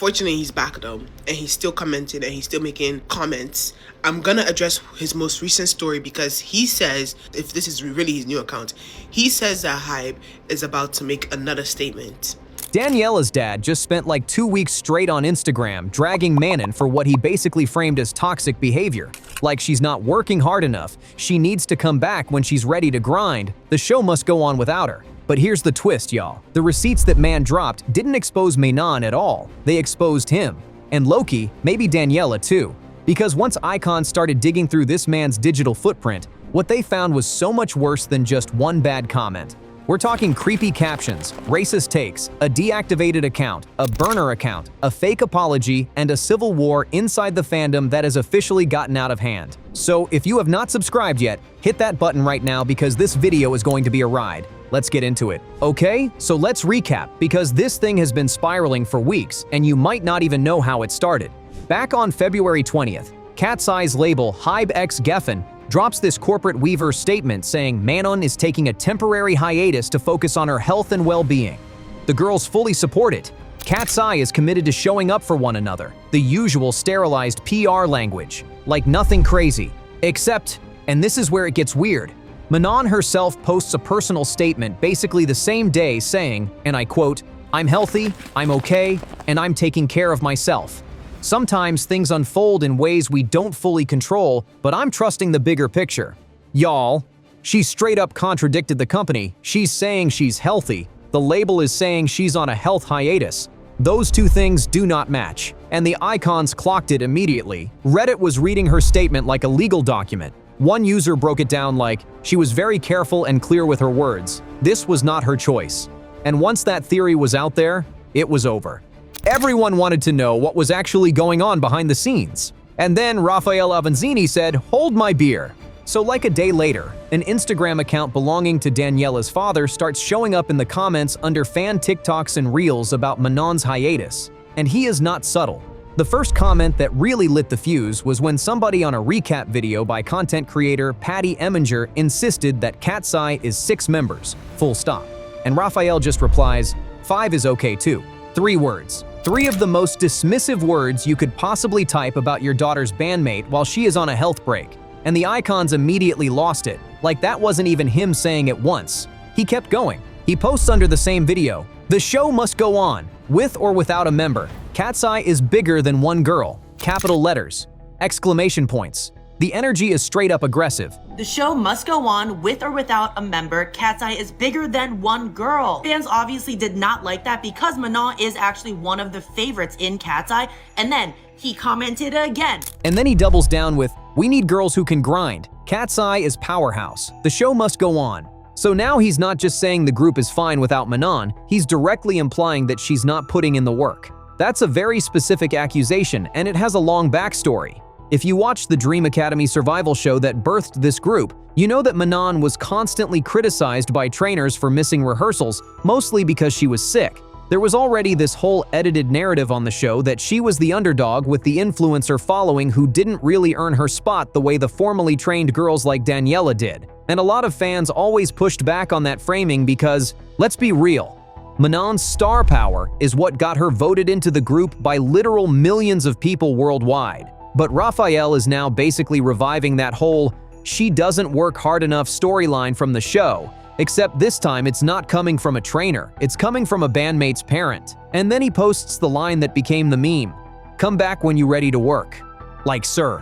Unfortunately, he's back though, and he's still commenting and he's still making comments. I'm gonna address his most recent story because he says, if this is really his new account, he says that Hype is about to make another statement. Daniela's dad just spent like 2 weeks straight on Instagram dragging Manon for what he basically framed as toxic behavior. Like she's not working hard enough, she needs to come back when she's ready to grind, the show must go on without her. But here's the twist, y'all. The receipts that Man dropped didn't expose Manon at all, they exposed him. And Loki, maybe Daniela too. Because once icons started digging through this man's digital footprint, what they found was so much worse than just one bad comment. We're talking creepy captions, racist takes, a deactivated account, a burner account, a fake apology, and a civil war inside the fandom that has officially gotten out of hand. So if you have not subscribed yet, hit that button right now because this video is going to be a ride. Let's get into it. Okay, so let's recap because this thing has been spiraling for weeks and you might not even know how it started. Back on February 20th, KATSEYE's label Hybe x Geffen drops this corporate weaver statement saying Manon is taking a temporary hiatus to focus on her health and well-being. The girls fully support it. KATSEYE is committed to showing up for one another, the usual sterilized PR language, like nothing crazy. Except, and this is where it gets weird, Manon herself posts a personal statement basically the same day saying, and I quote, "I'm healthy, I'm okay, and I'm taking care of myself. Sometimes things unfold in ways we don't fully control, but I'm trusting the bigger picture." Y'all, she straight up contradicted the company. She's saying she's healthy. The label is saying she's on a health hiatus. Those two things do not match, and the icons clocked it immediately. Reddit was reading her statement like a legal document. One user broke it down like, she was very careful and clear with her words. This was not her choice. And once that theory was out there, it was over. Everyone wanted to know what was actually going on behind the scenes. And then Raphael Avanzini said, "Hold my beer." So like a day later, an Instagram account belonging to Daniela's father starts showing up in the comments under fan TikToks and Reels about Manon's hiatus. And he is not subtle. The first comment that really lit the fuse was when somebody on a recap video by content creator Patty Eminger insisted that KATSEYE is 6 members, full stop. And Raphael just replies, "5 is okay too." 3 words. 3 of the most dismissive words you could possibly type about your daughter's bandmate while she is on a health break. And the icons immediately lost it, like that wasn't even him saying it once. He kept going. He posts under the same video, "The show must go on, with or without a member. KATSEYE is bigger than one girl." Capital letters. Exclamation points. The energy is straight up aggressive. "The show must go on with or without a member. KATSEYE is bigger than one girl." Fans obviously did not like that because Manon is actually one of the favorites in KATSEYE, and then he commented again. And then he doubles down with, "We need girls who can grind. KATSEYE is powerhouse. The show must go on." So now he's not just saying the group is fine without Manon, he's directly implying that she's not putting in the work. That's a very specific accusation, and it has a long backstory. If you watched the Dream Academy survival show that birthed this group, you know that Manon was constantly criticized by trainers for missing rehearsals, mostly because she was sick. There was already this whole edited narrative on the show that she was the underdog with the influencer following who didn't really earn her spot the way the formally trained girls like Daniela did. And a lot of fans always pushed back on that framing because, let's be real, Manon's star power is what got her voted into the group by literal millions of people worldwide. But Raphael is now basically reviving that whole "she doesn't work hard enough" storyline from the show, except this time it's not coming from a trainer, it's coming from a bandmate's parent. And then he posts the line that became the meme, "Come back when you're ready to work." Like, sir,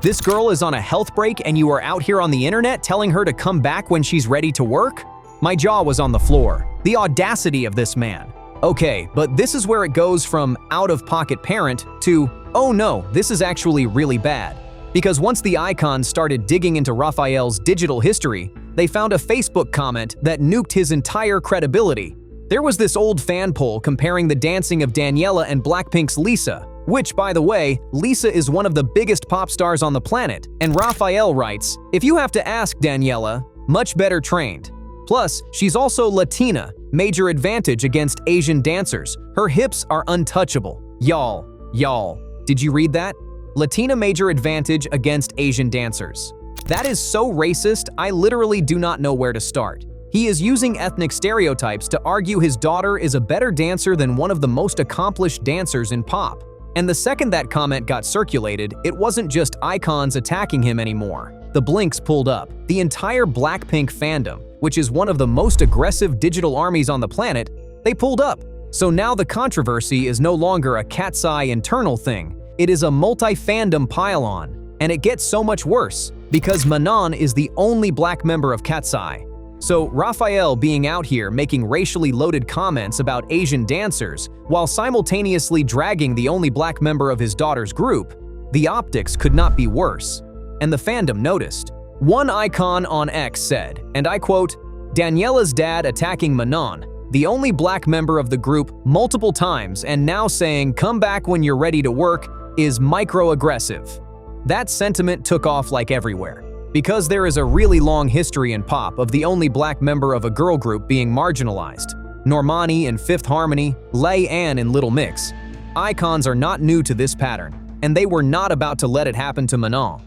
this girl is on a health break and you are out here on the internet telling her to come back when she's ready to work? My jaw was on the floor. The audacity of this man. Okay, but this is where it goes from out-of-pocket parent to, oh no, this is actually really bad. Because once the icons started digging into Raphael's digital history, they found a Facebook comment that nuked his entire credibility. There was this old fan poll comparing the dancing of Daniela and Blackpink's Lisa, which, by the way, Lisa is one of the biggest pop stars on the planet, and Raphael writes, "If you have to ask Daniela, much better trained. Plus, she's also Latina, major advantage against Asian dancers. Her hips are untouchable." Y'all, did you read that? Latina major advantage against Asian dancers. That is so racist, I literally do not know where to start. He is using ethnic stereotypes to argue his daughter is a better dancer than one of the most accomplished dancers in pop. And the second that comment got circulated, it wasn't just icons attacking him anymore. The Blinks pulled up. The entire Blackpink fandom, which is one of the most aggressive digital armies on the planet, they pulled up. So now the controversy is no longer a KATSEYE internal thing. It is a multi-fandom pile-on. And it gets so much worse, because Manon is the only black member of KATSEYE. So Raphael being out here making racially loaded comments about Asian dancers while simultaneously dragging the only black member of his daughter's group, the optics could not be worse. And the fandom noticed. One icon on X said, and I quote, "Daniela's dad attacking Manon, the only black member of the group, multiple times and now saying come back when you're ready to work is microaggressive." That sentiment took off like everywhere. Because there is a really long history in pop of the only black member of a girl group being marginalized. Normani in Fifth Harmony, Lay Ann in Little Mix. Icons are not new to this pattern, and they were not about to let it happen to Manon.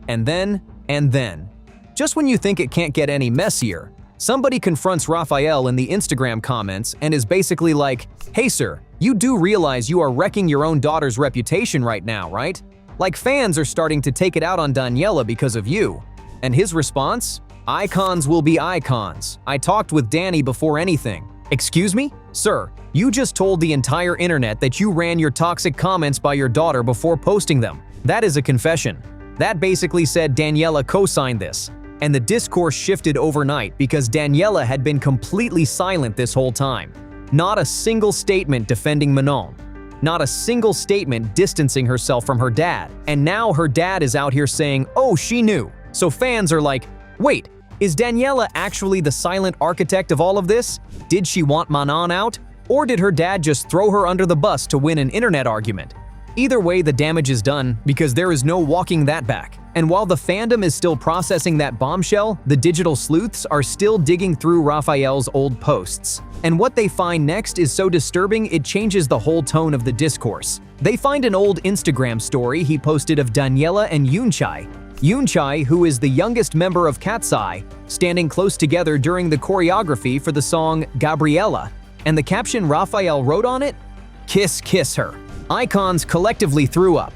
And then, just when you think it can't get any messier, somebody confronts Raphael in the Instagram comments and is basically like, "Hey sir, you do realize you are wrecking your own daughter's reputation right now, right? Like fans are starting to take it out on Daniela because of you." And his response? "Icons will be icons. I talked with Danny before anything." Excuse me? Sir, you just told the entire internet that you ran your toxic comments by your daughter before posting them. That is a confession. That basically said Daniela co-signed this. And the discourse shifted overnight because Daniela had been completely silent this whole time. Not a single statement defending Manon. Not a single statement distancing herself from her dad. And now her dad is out here saying, "Oh, she knew." So fans are like, wait, is Daniela actually the silent architect of all of this? Did she want Manon out? Or did her dad just throw her under the bus to win an internet argument? Either way, the damage is done because there is no walking that back. And while the fandom is still processing that bombshell, the digital sleuths are still digging through Raphael's old posts. And what they find next is so disturbing it changes the whole tone of the discourse. They find an old Instagram story he posted of Daniela and Untitled. Untitled, who is the youngest member of KATSEYE, standing close together during the choreography for the song Gabriella. And the caption Raphael wrote on it? "Kiss, kiss her." Icons collectively threw up.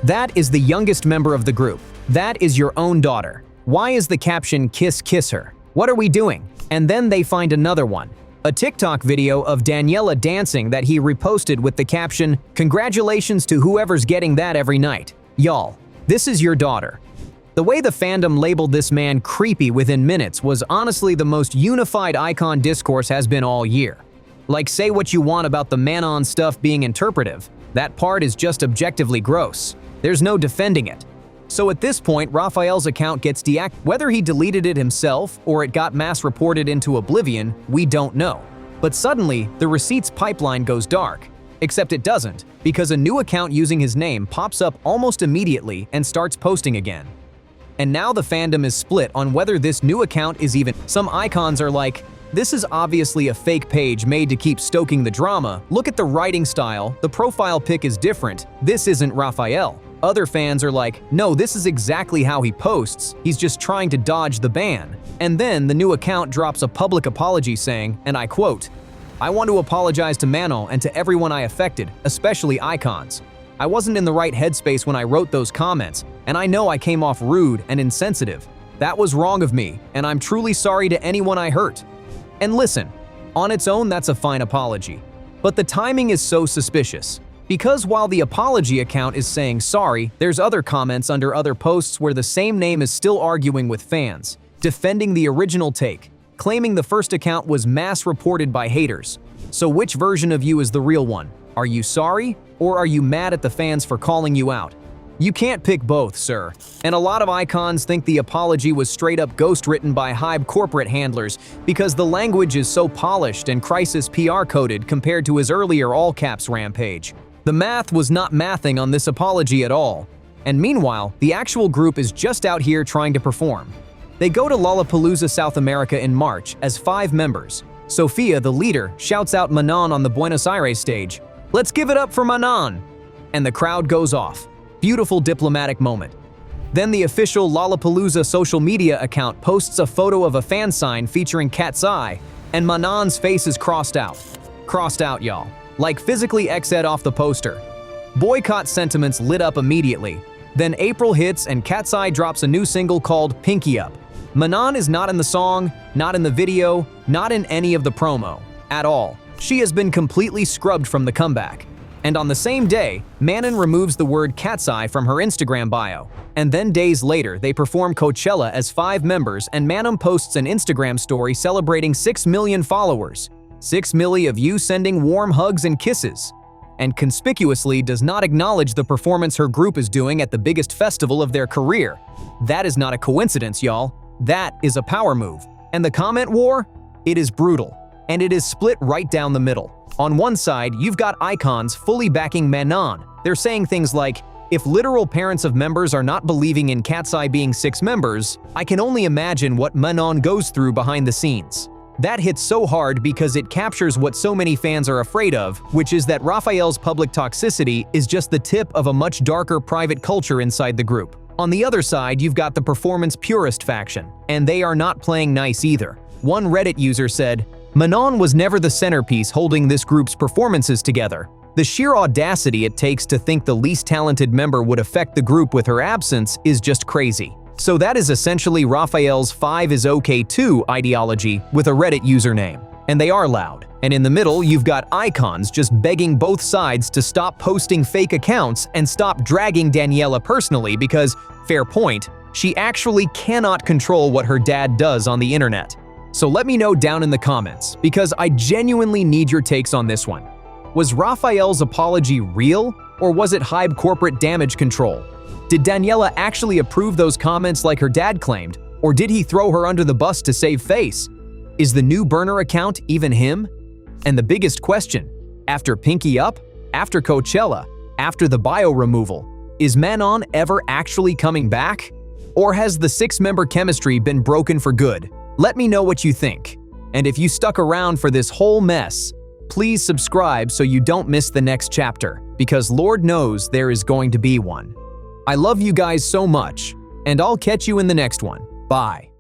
That is the youngest member of the group. That is your own daughter. Why is the caption "Kiss, kiss her"? What are we doing? And then they find another one. A TikTok video of Daniela dancing that he reposted with the caption, "Congratulations to whoever's getting that every night. Y'all, this is your daughter." The way the fandom labeled this man creepy within minutes was honestly the most unified icon discourse has been all year. Like, say what you want about the Manon stuff being interpretive, that part is just objectively gross. There's no defending it. So at this point, Raphael's account gets deactivated. Whether he deleted it himself or it got mass reported into oblivion, we don't know. But suddenly, the receipts pipeline goes dark. Except it doesn't, because a new account using his name pops up almost immediately and starts posting again. And now the fandom is split on whether this new account is even. Some icons are like, this is obviously a fake page made to keep stoking the drama. Look at the writing style, the profile pic is different. This isn't Raphael. Other fans are like, no, this is exactly how he posts. He's just trying to dodge the ban. And then the new account drops a public apology saying, and I quote, "I want to apologize to Manon and to everyone I affected, especially icons. I wasn't in the right headspace when I wrote those comments, and I know I came off rude and insensitive. That was wrong of me, and I'm truly sorry to anyone I hurt." And listen, on its own that's a fine apology. But the timing is so suspicious. Because while the apology account is saying sorry, there's other comments under other posts where the same name is still arguing with fans, defending the original take, claiming the first account was mass reported by haters. So which version of you is the real one? Are you sorry? Or are you mad at the fans for calling you out? You can't pick both, sir. And a lot of icons think the apology was straight up ghost-written by Hybe corporate handlers because the language is so polished and Crisis PR coded compared to his earlier all-caps rampage. The math was not mathing on this apology at all. And meanwhile, the actual group is just out here trying to perform. They go to Lollapalooza South America in March as 5 members. Sophia, the leader, shouts out Manon on the Buenos Aires stage. "Let's give it up for Manon!" And the crowd goes off. Beautiful diplomatic moment. Then the official Lollapalooza social media account posts a photo of a fan sign featuring KATSEYE, and Manon's face is crossed out. Crossed out, y'all. Like physically X'd off the poster. Boycott sentiments lit up immediately. Then April hits and KATSEYE drops a new single called Pinky Up. Manon is not in the song, not in the video, not in any of the promo. At all. She has been completely scrubbed from the comeback. And on the same day, Manon removes the word KATSEYE from her Instagram bio. And then days later, they perform Coachella as 5 members, and Manon posts an Instagram story celebrating 6 million followers. 6 million of you sending warm hugs and kisses. And conspicuously does not acknowledge the performance her group is doing at the biggest festival of their career. That is not a coincidence, y'all. That is a power move. And the comment war? It is brutal. And it is split right down the middle. On one side, you've got icons fully backing Manon. They're saying things like, if literal parents of members are not believing in KATSEYE being 6 members, I can only imagine what Manon goes through behind the scenes. That hits so hard because it captures what so many fans are afraid of, which is that Raphael's public toxicity is just the tip of a much darker private culture inside the group. On the other side, you've got the performance purist faction, and they are not playing nice either. One Reddit user said, Manon was never the centerpiece holding this group's performances together. The sheer audacity it takes to think the least talented member would affect the group with her absence is just crazy. So that is essentially Raphael's 5 is okay too ideology with a Reddit username. And they are loud. And in the middle, you've got icons just begging both sides to stop posting fake accounts and stop dragging Daniela personally because, fair point, she actually cannot control what her dad does on the internet. So let me know down in the comments, because I genuinely need your takes on this one. Was Raphael's apology real, or was it hype corporate damage control? Did Daniela actually approve those comments like her dad claimed, or did he throw her under the bus to save face? Is the new burner account even him? And the biggest question, after Pinky Up, after Coachella, after the bio removal, is Manon ever actually coming back? Or has the 6-member chemistry been broken for good? Let me know what you think. And if you stuck around for this whole mess, please subscribe so you don't miss the next chapter, because Lord knows there is going to be one. I love you guys so much, and I'll catch you in the next one. Bye.